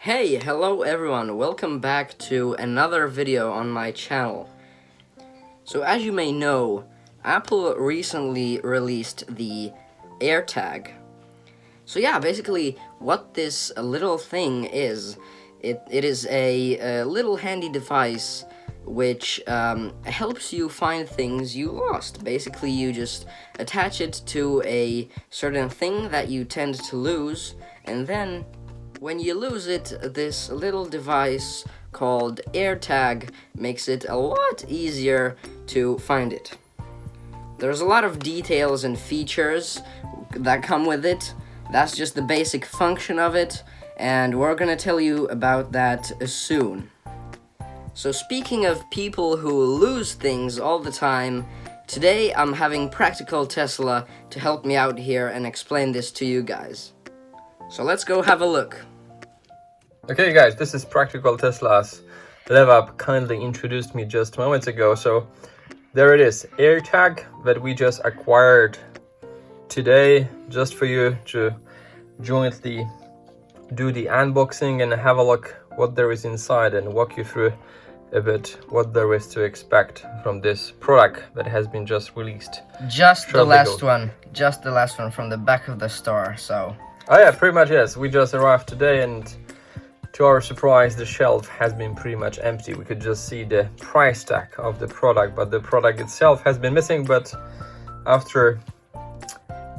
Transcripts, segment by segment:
Hey, hello everyone, welcome back to another video on my channel. So as you may know, Apple recently released the AirTag. So yeah, basically what this little thing is, it is a little handy device which helps you find things you lost. Basically you just attach it to a certain thing that you tend to lose, and then when you lose it, this little device called AirTag makes it a lot easier to find it. There's a lot of details and features that come with it. That's just the basic function of it, and we're gonna tell you about that soon. So speaking of people who lose things all the time, today I'm having Practical Tesla to help me out here and explain this to you guys. So let's go have a look. Okay guys, this is Practical Tesla's LevUp kindly introduced me just moments ago. So there it is, AirTag that we just acquired today just for you to jointly do the unboxing and have a look what there is inside and walk you through a bit what there is to expect from this product that has been just released. Just the last one from the back of the store, so. Oh yeah, pretty much yes, we just arrived today and to our surprise, the shelf has been pretty much empty. We could just see the price tag of the product, but the product itself has been missing. But after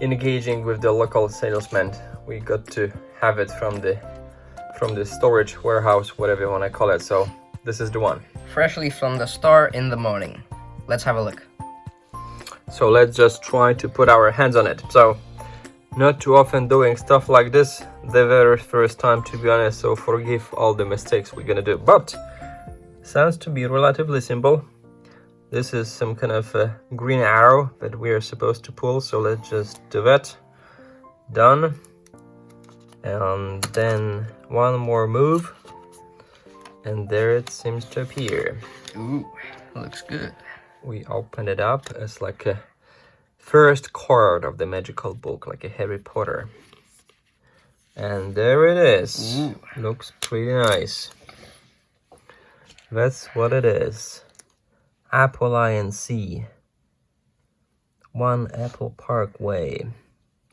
engaging with the local salesman, we got to have it from the storage warehouse, whatever you want to call it. So this is the one. Freshly from the store in the morning. Let's have a look. So let's just try to put our hands on it. So not too often doing stuff like this, the very first time to be honest, so forgive all the mistakes we're gonna do, but sounds to be relatively simple. This is some kind of a green arrow that we are supposed to pull, so let's just do that. Done. And then one more move and there it seems to appear. Ooh, looks good. We open it up as like a first card of the magical book, like a Harry Potter. And there it is. Ooh. Looks pretty nice. That's what it is. Apple INC. 1 Apple Parkway.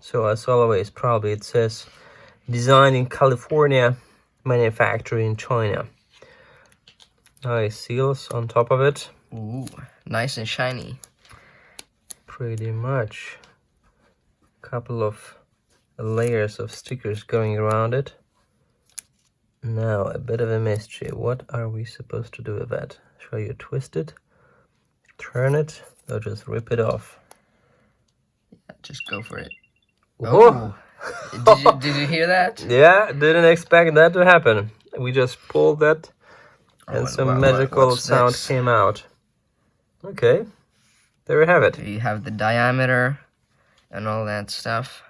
So as always, probably it says designed in California, manufactured in China. Nice seals on top of it. Ooh, nice and shiny. Pretty much. Couple of layers of stickers going around it. Now a bit of a mystery. What are we supposed to do with that? Shall you twist it, turn it, or just rip it off? Yeah, just go for it. Whoa. Oh. Did you hear that? Yeah, didn't expect that to happen. We just pulled that and some magical sound came out. Okay. There we have it. You have the diameter and all that stuff.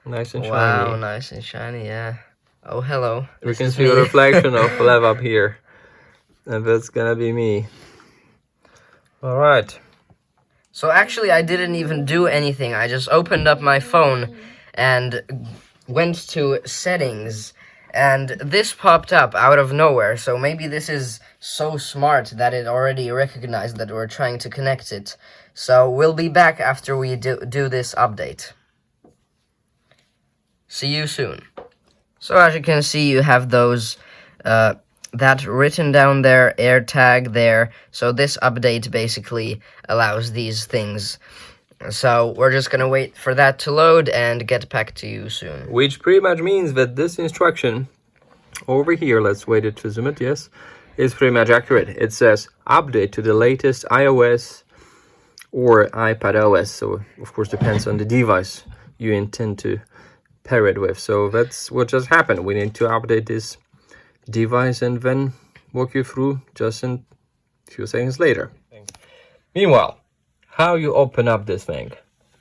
Nice and shiny. Wow, nice and shiny, yeah. Oh, hello. We can see a reflection of Lev up here. And that's gonna be me. Alright. So actually, I didn't even do anything. I just opened up my phone and went to settings. And this popped up out of nowhere. So maybe this is so smart that it already recognized that we're trying to connect it. So we'll be back after we do this update. See you soon. So as you can see, you have those, that written down there, AirTag there. So this update basically allows these things. So we're just gonna wait for that to load and get back to you soon. Which pretty much means that this instruction over here, let's wait it to zoom it, yes, is pretty much accurate. It says update to the latest iOS or iPadOS. So of course depends on the device you intend to pair it with. So that's what just happened. We need to update this device and then walk you through just in a few seconds later. Meanwhile, how you open up this thing?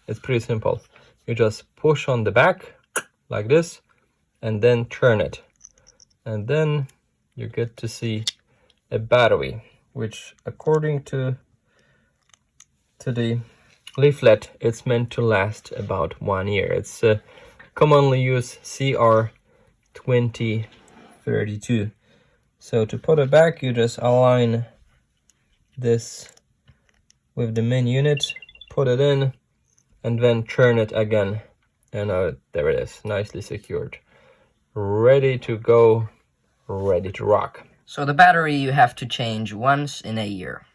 It's pretty simple. You just push on the back like this and then turn it. And then you get to see a battery, which according to the leaflet, it's meant to last about 1 year. It's commonly used CR20 32. So to put it back, you just align this with the main unit, put it in, and then turn it again. And there it is, nicely secured. Ready to go, ready to rock. So the battery you have to change once in a year.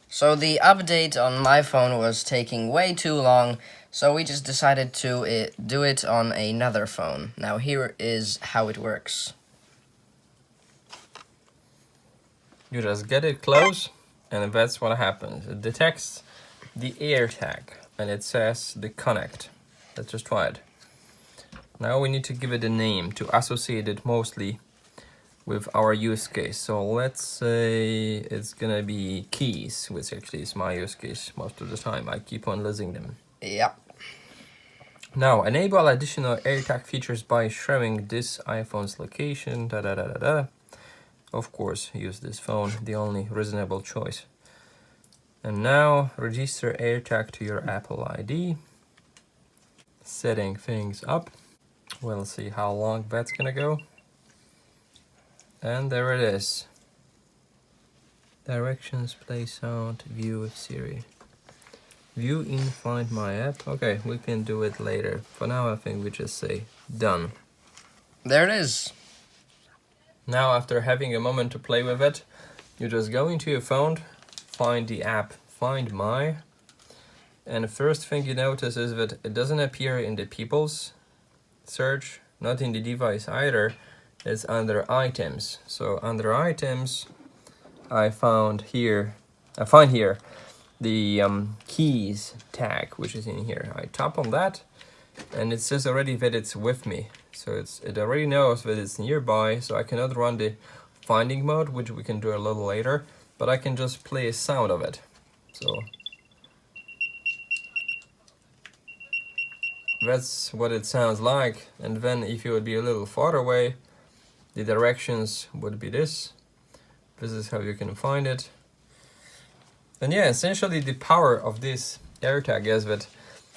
So the update on my phone was taking way too long, so we just decided to do it on another phone. Now here is how it works. You just get it close, and that's what happens. It detects the AirTag, and it says the connect. Let's just try it. Now we need to give it a name to associate it mostly with our use case. So let's say it's gonna be keys, which actually is my use case most of the time. I keep on losing them. Yep. Now enable additional AirTag features by sharing this iPhone's location. Of course, use this phone, the only reasonable choice. And now register AirTag to your Apple ID. Setting things up. We'll see how long that's gonna go. And there it is. Directions, play sound, view with Siri. View in Find My App. Okay, we can do it later. For now, I think we just say done. There it is. Now, after having a moment to play with it, you just go into your phone, find the app Find My, and the first thing you notice is that it doesn't appear in the people's search, not in the device either. It's under items. So under items, I find here the keys tag, which is in here. I tap on that, and it says already that it's with me. So it already knows that it's nearby. So I cannot run the finding mode, which we can do a little later, but I can just play a sound of it. So that's what it sounds like. And then if you would be a little far away, the directions would be this. This is how you can find it. And yeah, essentially the power of this AirTag is that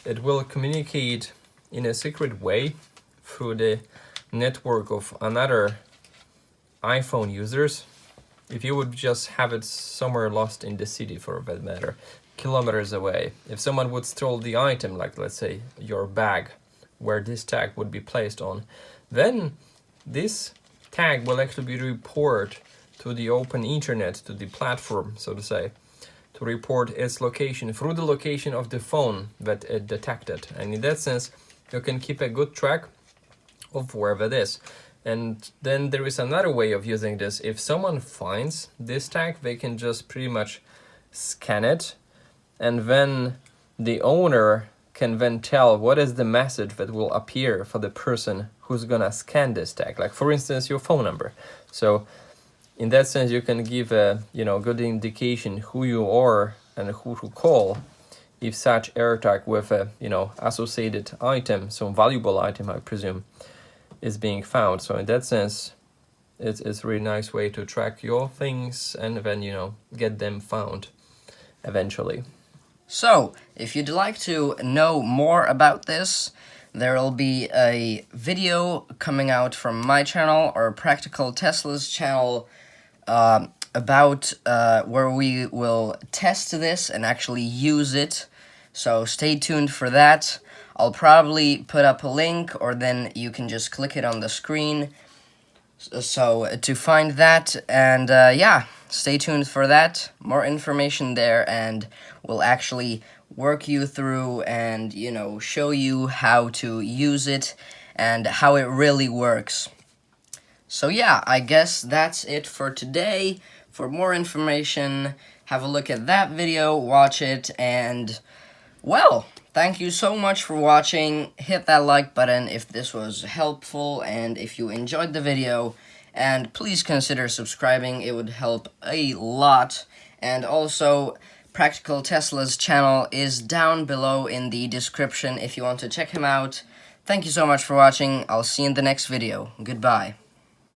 it will communicate in a secret way through the network of another iPhone users. If you would just have it somewhere lost in the city, for that matter, kilometers away, if someone would steal the item, like let's say your bag, where this tag would be placed on, then this tag will actually be reported to the open internet, to the platform, so to say, to report its location through the location of the phone that it detected. And in that sense, you can keep a good track of where that is. And then there is another way of using this. If someone finds this tag, they can just pretty much scan it, and then the owner can then tell what is the message that will appear for the person who's gonna scan this tag, like for instance your phone number. So in that sense you can give a good indication who you are and who to call if such AirTag with a associated item, some valuable item I presume, is being found. So in that sense it's a really nice way to track your things and then get them found eventually. So, if you'd like to know more about this, there will be a video coming out from my channel or Practical Tesla's channel about where we will test this and actually use it. So stay tuned for that. I'll probably put up a link, or then you can just click it on the screen. So to find that, and yeah, stay tuned for that. More information there, and we'll actually work you through and show you how to use it and how it really works. So yeah, I guess that's it for today. For more information, have a look at that video, watch it, and well, thank you so much for watching. Hit that like button if this was helpful and if you enjoyed the video, and please consider subscribing. It would help a lot. And also, Practical Tesla's channel is down below in the description if you want to check him out. Thank you so much for watching. I'll see you in the next video. Goodbye.